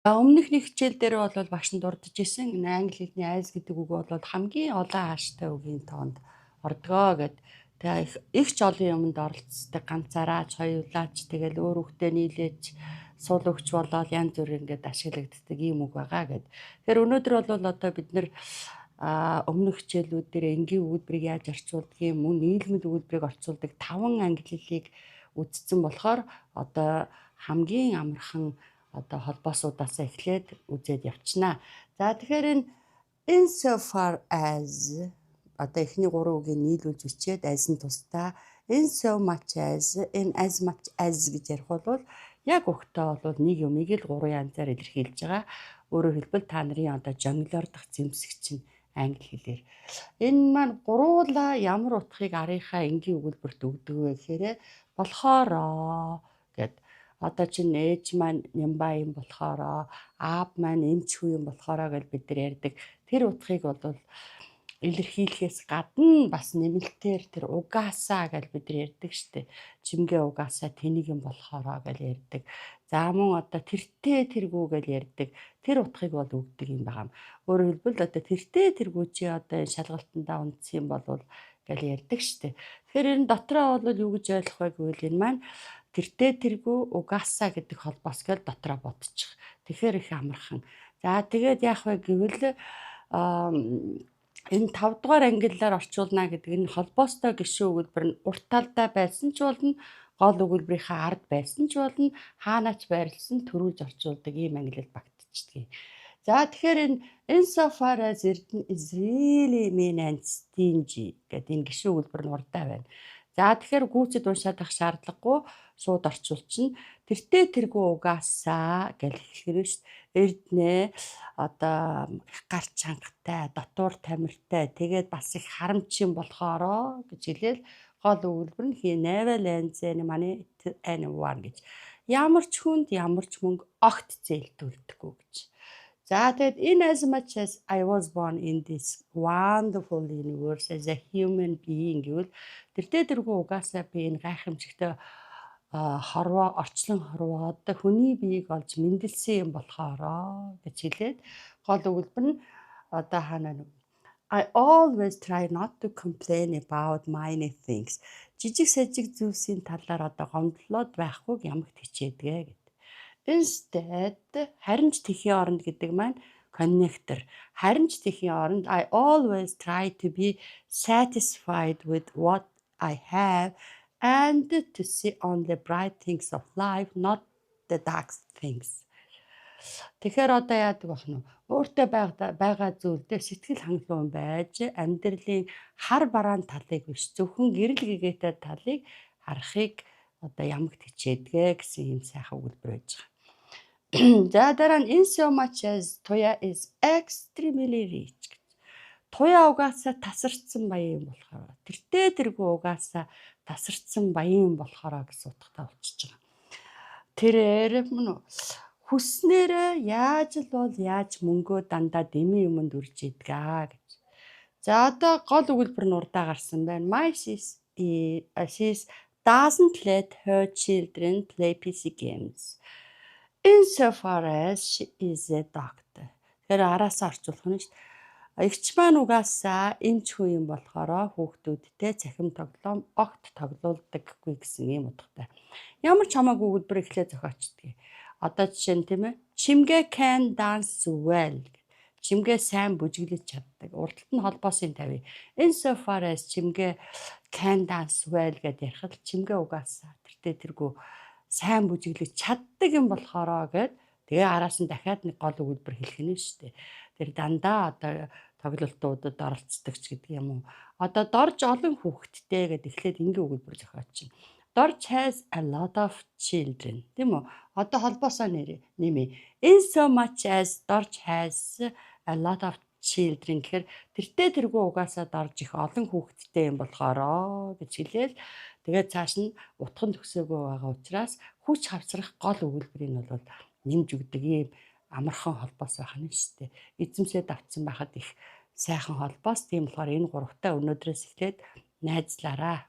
Өмнөх нэг хичээл дээр бол багш нь дурдж исэн англи хэлний айс гэдэг үг бол хамгийн олон хааштай үгийн тоонд ордгоо гэд. Тэгээ их ч олон юмд оролцдог ганцаараа ч хоёулаач тэгэл өөр хөвгтэй нийлээч суул өгч болоод янз бүр ингээд ашиглагддаг ийм үг байгаа гэд. Тэгэхээр өнөөдөр бол одоо бид нэр өмнөх хичээлүүд дээр энгийн өгүүлбэрийг яаж орчуулдаг юм, мөн нийлмэл өгүүлбэрийг орчуулдаг 5 англи хэлийг үзсэн болохоор одоо хамгийн амархан одоо холбоосуудаас эхлээд үзээд явчихнаа. За тэгэхээр энэ insofar as одоо эхний 3 үгийг нийлүүлж бичээд as нь тусдаа in so much as in as much as гэж ярих бол яг өгтөө бол нэг юмыг л 3 янзаар илэрхийлж байгаа. Өөрөөр хэлбэл та нарын одоо жонглоор дах зэмсэг чинь англи хэлээр. Энэ маань гуруула ямар утгыг арийнхаа энгийн өгүүлбэрт өгдөг вэ гэхээр болохоороо гэд. Одоо чинь ээж маань нямбаа юм болохоороо, аав маань эмч хүү юм болохоороо гэж бид нар ярьдаг. Тэр утгыг бол илэрхийлэхээс гадна бас нэмэлтээр тэр угаасаа гэж бид нар ярьдаг штэ. Чимгээ угаасаа тэнийг юм болохоороо гэж ярьдаг. За мөн одоо тэртээ тэргүү гэж ярьдаг. Тэр утгыг бол өгдөг юм байна. Өөрөөр хэлбэл одоо тэртээ тэргүү чи одоо шалгалтандаа үндсэн юм болвол гэж ярьдаг штэ. Тэгэхээр энэ дотроо бол юу гэж ойлгох вэ гэвэл энэ маань тэртээ тэргүү угаасаа гэдэг холбоос гэж дотроо бодчих. Тэгэхээр их амархан. За тэгээд яах вэ гэвэл энэ 5 дугаар ангиллаар орчуулна гэдэг нь холбоостой гишүүн өгүүлбэр нь урт талдаа байсан ч болно, гол өгүүлбэрийнхээ ард байсан ч болно, хаанаач байрлсан төрүүлж орчуулдаг ийм ангилал багтчихдаг. За тэгэхээр энэ insofar as Эрдэнэ is really mean and stingy гэдэг энэ гишүүн өгүүлбэр нь урдаа байна. За тэгэхээр гүйцэд уншаад ах шаардлагагүй шууд орчуулчихна. Тэртээ тэргүй угаасаа гэж хэлэхээр шүү дээ. Эрдэнэ одоо их гар чангатай, дотуур тамиртай, тэгээд бас их харамчин болохоороо гэж хэлээл гол өгүүлбэр нь he never lends any money to anyone гэж. Ямар ч хүнд ямар ч мөнгө огт зээлтүүлдэггүй гэж. За тэгэд in as much as I was born in this wonderful universe as a human being гэвэл тэртээ тэргүй угаасаа би энэ гайхамшигтай хорвоо орчлон хорвоод хүний биеийг олж мэндэлсэн юм болохоороо гэж хэлээд гол өгүүлбэр нь одоо хаана нэг I always try not to complain about minor things. Жижиг сажиг зүйлсийн талаар одоо гомдлоод байхгүйг ямагт хичээдгээ гэд. Instead харин ч тэхийн оронд гэдэг маань connector. Харин ч тэхийн оронд I always try to be satisfied with what I have and to see on the bright things of life, not the dark things. Тэгэхээр одоо яадаг бах нь өөртөө байгаа зүйлдээ сэтгэл хангалуун байж амьдралын хар бараан талыг биш зөвхөн гэрэл гэгээтэй талыг харахыг одоо ямагт хичээдгээ гэсэн юм сайхан өгүүлбэр байж байгаа. За дараа нь in so much as Туя is extremely rich. Туя угаасаа тасарчсан баян юм болохоор тэртээ тэргүй угаасаа тасарчсан баян юм болохоор гэсэн утгатай болчихж байгаа. Тэрээр мөн хүснээрээ яаж л бол яаж мөнгөө дандаа дэмий юмд үрж идгээ гэж. За одоо гол өгүүлбэр нь урдаа гарсан байна. My sis doesn't let her children play PC games. Insofar as she is a doctor. Тэгэхээр араасаа орчуулах нь шүү дээ. Эгч маань угаасаа эмч хүн юм болохоор хүүхдүүдтэй цахим тоглоом огт тоглоулдаггүй гэсэн юм утгатай. Ямар ч хамаагүй өгүүлбэр эхлээ зохиочдгийг. Одоо жишээ нь тийм ээ. Чимгээ can dance well. Чимгээ сайн бүжиглэж чаддаг. Урдталт нь холбоосын тавь. Insofar as чимгээ can dance well гэдээ ярихад чимгээ угаасаа тэртээ тэргүй сайн бүжиглэж чаддаг юм болохоороо гэд тэгээ араас нь дахиад нэг гол өгүүлбэр хэлэх нь шүү дээ. Тэр дандаа одоо тоглолтуудад оролцдог ч гэдэг юм уу. Одоо Дорж олон хүүхэдтэй гэд эхлээд энгийн өгүүлбэр зохиоч. Дорж has a lot of children. Тийм үү? Одоо холбоосоо нэмээ. In so much as Дорж has a lot of children гэхээр тэртээ тэргүй угаасаа Дорж их олон хүүхэдтэй юм болохоороо гэж хэлээл тэгээд цааш нь утхан төгсөөгүй байгаа учраас хүч хавцрах гол өгүүлбэрийг нь бол нэмж өгдөг юм амархан холбоос байх нь шүү дээ. Эзэмсээ давтсан байхад их сайхан холбоос. Тийм болохоор энэ 3-таа өнөөдрөөс эхлээд найзлаараа.